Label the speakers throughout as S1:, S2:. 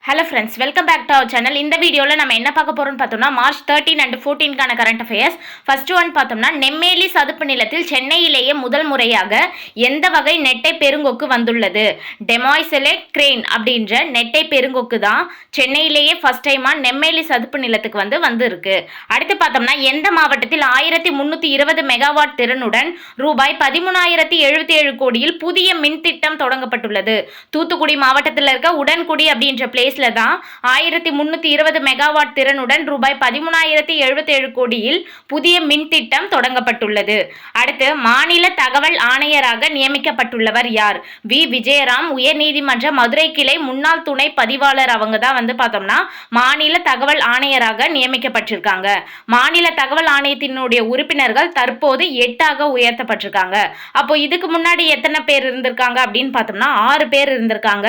S1: Hello friends, welcome back to our channel. இந்த வீடியோவில் நம்ம என்ன பார்க்க போகிறோம்னு பார்த்தோம்னா மார்ச் 13 அண்ட் 14க்கான கரண்ட் அஃபேர்ஸ். ஃபர்ஸ்ட் ஒன் பார்த்தோம்னா நெம்மேலி சதுப்பு நிலத்தில் சென்னையிலேயே முதல் முறையாக எந்த வகை நெட்டை பெருங்கொக்கு வந்துள்ளது? டெமாய்செலே கிரேன் அப்படின்ற நெட்டை பெருங்கொக்கு தான் சென்னையிலேயே ஃபர்ஸ்ட் டைமாக நெம்மேலி சதுப்பு நிலத்துக்கு வந்திருக்கு. அடுத்து பார்த்தோம்னா எந்த மாவட்டத்தில் 1320 மெகாவாட் திறனுடன் ரூபாய் 13,077 கோடியில் புதிய மின் திட்டம் தொடங்கப்பட்டுள்ளது? தூத்துக்குடி மாவட்டத்தில் இருக்க உடன்குடி அப்படின்ற பிளேஸ் தான் 1320 மெகாவாட் திறனுடன் ரூபாய் 13,077 கோடியில் புதிய மின் திட்டம் தொடங்கப்பட்டுள்ளது. அடுத்து மாநில தகவல் ஆணையராக நியமிக்கப்பட்டுள்ளவர் யார்? வி விஜயராம், உயர்நீதிமன்ற மதுரை கிளை முன்னாள் துணை பதிவாளர். அவங்க தான் பார்த்தோம்னா மாநில தகவல் ஆணையராக நியமிக்கப்பட்டிருக்காங்க. மாநில தகவல் ஆணையத்தினுடைய உறுப்பினர்கள் தற்போது 8ஆக உயர்த்தப்பட்டிருக்காங்க. அப்போ இதுக்கு முன்னாடி எத்தனை பேர் இருந்திருக்காங்க அப்படின்னு பார்த்தோம்னா 6 பேர் இருந்திருக்காங்க.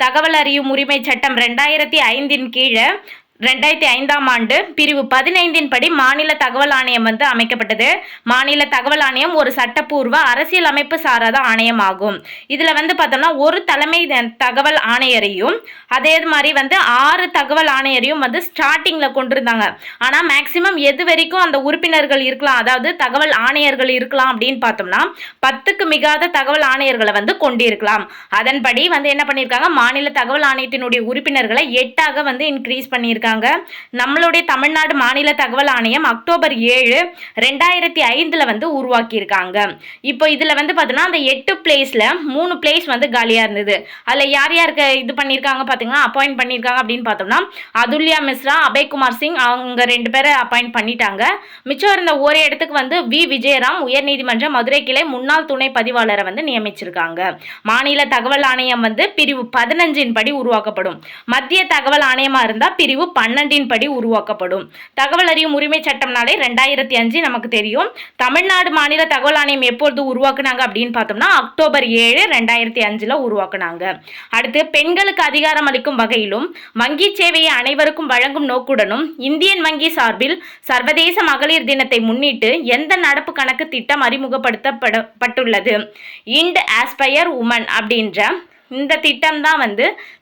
S1: தகவல் அறியும் உரிமை சட்டம் 2005 கீழே 2005ஆம் ஆண்டு பிரிவு 15 படி மாநில தகவல் ஆணையம் அமைக்கப்பட்டது. மாநில தகவல் ஆணையம் ஒரு சட்டப்பூர்வ அரசியல் அமைப்பு சாராத ஆணையம் ஆகும். இதில் பார்த்தோம்னா ஒரு தலைமை தகவல் ஆணையரையும் அதே மாதிரி 6 தகவல் ஆணையரையும் ஸ்டார்டிங்கில் கொண்டிருந்தாங்க. ஆனால் மேக்சிமம் எது வரைக்கும் அந்த உறுப்பினர்கள் இருக்கலாம், அதாவது தகவல் ஆணையர்கள் இருக்கலாம் அப்படின்னு பார்த்தோம்னா 10க்கு மிகாத தகவல் ஆணையர்களை கொண்டிருக்கலாம். அதன்படி என்ன பண்ணியிருக்காங்க, மாநில தகவல் ஆணையத்தினுடைய உறுப்பினர்களை 8ஆக இன்க்ரீஸ் பண்ணியிருக்காங்க. நம்மளுடைய தமிழ்நாடு மாநில தகவல் ஆணையம் அக்டோபர் 7, 2005 உருவாக்கி இருக்காங்க. இப்போ இதுல பார்த்தோம்னா அந்த 8 பிளேஸ்ல 3 பிளேஸ் காலியா இருந்தது. அதுல யார் யாருக்கு இது பண்ணியிருக்காங்க பார்த்தீங்கன்னா அப்பாயிண்ட் பண்ணியிருக்காங்க அப்படின்னு பார்த்தோம்னா அதுல்யா மிஸ்ரா, அபய்குமார் சிங், அவங்க 2 பேரை அப்பாயிண்ட் பண்ணிட்டாங்க. மிச்சம் இருந்த ஒரே இடத்துக்கு வி விஜயராம், உயர்நீதிமன்ற மதுரை கிளை முன்னாள் துணை பதிவாளரை நியமிச்சிருக்காங்க. மாநில தகவல் ஆணையம் பிரிவு 15 படி உருவாக்கப்படும். மத்திய தகவல் ஆணையமா இருந்தா பிரிவு 12 படி உருவாக்கப்படும். தகவல் அறியும் உரிமை சட்டம்னாலே 2005 நமக்கு தெரியும். தமிழ்நாடு மாநில தகவல் ஆணையம் எப்பொழுது உருவாக்குனாங்க அப்படின்னு பார்த்தோம்னா அக்டோபர் 7, 2005 உருவாக்குனாங்க. அடுத்து பெண்களுக்கு அதிகாரம் அளிக்கும் வகையிலும் வங்கி சேவையை அனைவருக்கும் வழங்கும் நோக்குடனும் இந்தியன் வங்கி சார்பில் சர்வதேச மகளிர் தினத்தை முன்னிட்டு எந்த நடப்பு கணக்கு திட்டம் அறிமுகப்படுத்தப்பட்டுள்ளது? இண்ட் ஆஸ்பயர் உமன் அப்படின்ற இந்த திட்டம் தான்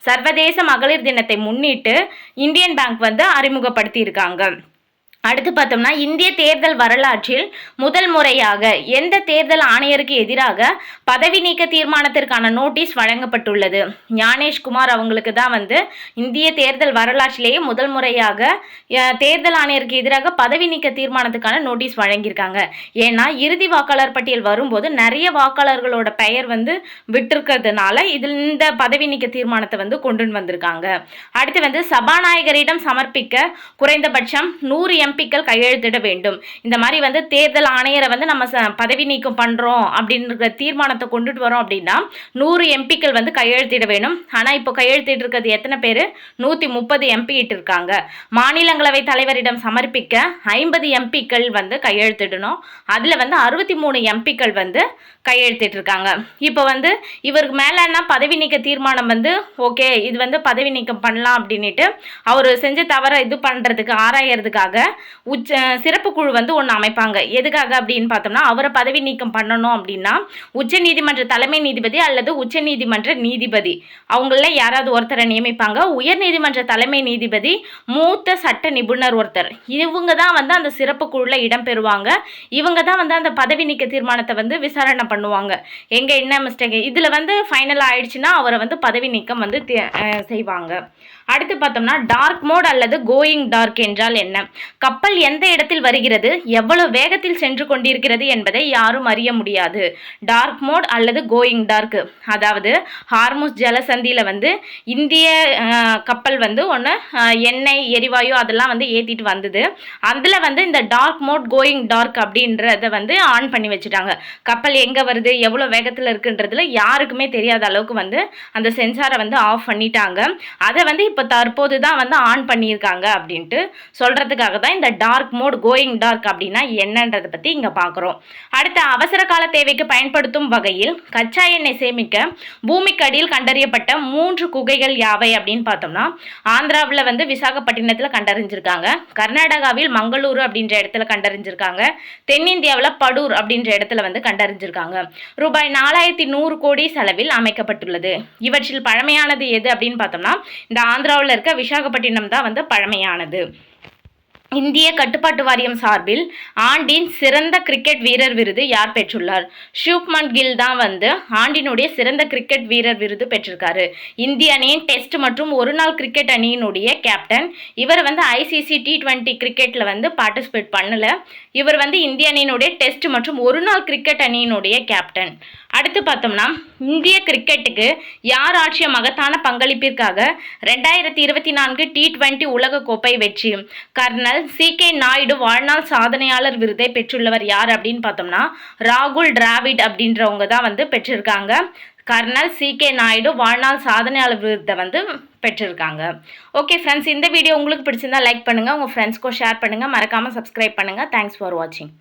S1: சர்வதேச மகளிர் தினத்தை முன்னிட்டு இந்தியன் பேங்க் அறிமுகப்படுத்தி இருக்காங்க. அடுத்து பார்த்தோம்னா இந்திய தேர்தல் வரலாற்றில் முதல் முறையாக எந்த தேர்தல் ஆணையருக்கு எதிராக பதவி நீக்க தீர்மானத்திற்கான நோட்டீஸ் வழங்கப்பட்டுள்ளது? ஞானேஷ்குமார் அவங்களுக்கு தான் இந்திய தேர்தல் வரலாற்றிலேயே முதல் முறையாக தேர்தல் ஆணையருக்கு எதிராக பதவி நீக்க தீர்மானத்துக்கான நோட்டீஸ் வழங்கியிருக்காங்க. ஏன்னா இறுதி வாக்காளர் பட்டியல் வரும்போது நிறைய வாக்காளர்களோட பெயர் விட்டிருக்கிறதுனால இதில் இந்த பதவி நீக்க தீர்மானத்தை கொண்டு வந்திருக்காங்க. அடுத்து சபாநாயகரிடம் சமர்ப்பிக்க குறைந்தபட்சம் 100 எம்பிக்கள் கையெழுத்திட வேண்டும். இந்த மாதிரி தேர்தல் ஆணையரை நம்ம பதவி நீக்கம் பண்றோம் அப்படின்ற தீர்மானத்தை கொண்டுட்டு வரோம் அப்படின்னா 100 எம்பிக்கள் கையெழுத்திட வேணும். ஆனா இப்போ கையெழுத்திட்டு இருக்கிறது எத்தனை பேரு? 130 எம்பி இருக்காங்க. மாநிலங்களவை தலைவரிடம் சமர்ப்பிக்க 50 எம்பிக்கள் கையெழுத்திடணும். அதுல 63 எம்பிக்கள் கையெழுத்திட்டு இருக்காங்க. இப்போ இவருக்கு மேல என்ன பதவி நீக்க தீர்மானம் ஓகே இது பதவி நீக்கம் பண்ணலாம் அப்படின்ட்டு அவர் செஞ்ச தவற இது பண்றதுக்கு ஆராயறதுக்காக சிறப்பு குழு ஒன்று அமைப்பாங்க. எதுக்காக அப்படின்னு பார்த்தோம்னா அவரை பதவி நீக்கம் பண்ணணும் அப்படின்னா உச்ச நீதிமன்ற தலைமை நீதிபதி அல்லது உச்ச நீதிமன்ற நீதிபதி அவங்கள யாராவது ஒருத்தரை நியமிப்பாங்க. உயர் நீதிமன்ற தலைமை நீதிபதி மூத்த சட்ட நிபுணர் ஒருத்தர், இவங்க தான் அந்த சிறப்பு குழுல இடம் பெறுவாங்க. இவங்க தான் அந்த பதவி நீக்க தீர்மானத்தை விசாரணை பண்ணுவாங்க. எங்க என்ன மிஸ்டேக் இதுல ஃபைனல் ஆயிடுச்சுன்னா அவரை பதவி நீக்கம் செய்வாங்க. அடுத்து பார்த்தோம்னா டார்க் மோட் அல்லது கோயிங் டார்க் என்றால் என்ன? கப்பல் எந்த இடத்தில் வருகிறது, எவ்வளவு வேகத்தில் சென்று கொண்டிருக்கிறது என்பதை யாரும் அறிய முடியாது. டார்க் மோட் அல்லது கோயிங் டார்க், அதாவது ஹார்முஸ் ஜலசந்தியில இந்திய கப்பல் ஒன்று எண்ணெய் எரிவாயு அதெல்லாம் ஏற்றிட்டு வந்தது. அதில் இந்த டார்க் மோட் கோயிங் டார்க் அப்படின்றத ஆன் பண்ணி வச்சுட்டாங்க. கப்பல் எங்கே வருது எவ்வளோ வேகத்தில் இருக்குன்றதுல யாருக்குமே தெரியாத அளவுக்கு அந்த சென்சாரை ஆஃப் பண்ணிட்டாங்க. அதை இப்போ தற்போது தான் ஆன் பண்ணியிருக்காங்க அப்படின்ட்டு சொல்கிறதுக்காக தான் இந்த டார்க் மோட், கோயிங் டார்க் அப்படின்னா என்னன்றதை பற்றி இங்கே பார்க்குறோம். அடுத்த அவசர கால தேவைக்கு பயன்படுத்தும் வகையில் கச்சா எண்ணெய் சேமிக்க பூமிக்கு அடியில் கண்டறியப்பட்ட 3 குகைகள் யாவை அப்படின்னு பார்த்தோம்னா, ஆந்திராவில் வந்து விசாகப்பட்டினத்தில் கண்டறிஞ்சிருக்காங்க, கர்நாடகாவில் மங்களூரு அப்படின்ற இடத்துல கண்டறிஞ்சிருக்காங்க, தென்னிந்தியாவில் படூர் அப்படின்ற இடத்துல வந்து கண்டறிஞ்சிருக்காங்க. ரூபாய் 4100 கோடி செலவில் அமைக்கப்பட்டுள்ளது. இவற்றில் பழமையானது எது அப்படின்னு பார்த்தோம்னா, இந்த ஆந்திராவில் இருக்க விசாகப்பட்டினம் தான் வந்து பழமையானது. இந்திய கட்டுப்பாட்டு வாரியம் சார்பில் ஆண்டின் சிறந்த கிரிக்கெட் வீரர் விருது யார் பெற்றுள்ளார்? ஷுப்மன் கில் தான் வந்து ஆண்டினுடைய சிறந்த கிரிக்கெட் வீரர் விருது பெற்றிருக்காரு. இந்திய அணியின் டெஸ்ட் மற்றும் ஒருநாள் கிரிக்கெட் அணியினுடைய கேப்டன். இவர் வந்து ஐசிசி T20 கிரிக்கெட்டில் வந்து பார்ட்டிசிபேட் பண்ணல. இவர் வந்து இந்திய அணியினுடைய டெஸ்ட் மற்றும் ஒருநாள் கிரிக்கெட் அணியினுடைய கேப்டன். அடுத்து பார்த்தோம்னா, இந்திய கிரிக்கெட்டுக்கு யார் ஆற்றிய மகத்தான பங்களிப்பிற்காக 2024 T20 உலகக்கோப்பை வெற்றி? கர்னல் CK நாயுடு வாழ்நாள் சாதனையாளர் விருதை பெற்றுள்ளவர் யார் அப்படின்னு பார்த்தோம்னா, ராகுல் டிராவிட் அப்படின்றவங்க தான் வந்து பெற்றிருக்காங்க. கர்னல் CK நாயுடு வாழ்நாள் சாதனையாளர் விருதை வந்து பெற்றிருக்காங்க. ஓகே ஃப்ரெண்ட்ஸ், இந்த வீடியோ உங்களுக்கு பிடிச்சிருந்தா லைக் பண்ணுங்கள், உங்கள் ஃப்ரெண்ட்ஸ்க்கும் ஷேர் பண்ணுங்கள், மறக்காமல் சப்ஸ்கிரைப் பண்ணுங்கள். தேங்க்ஸ் ஃபார் வாட்சிங்.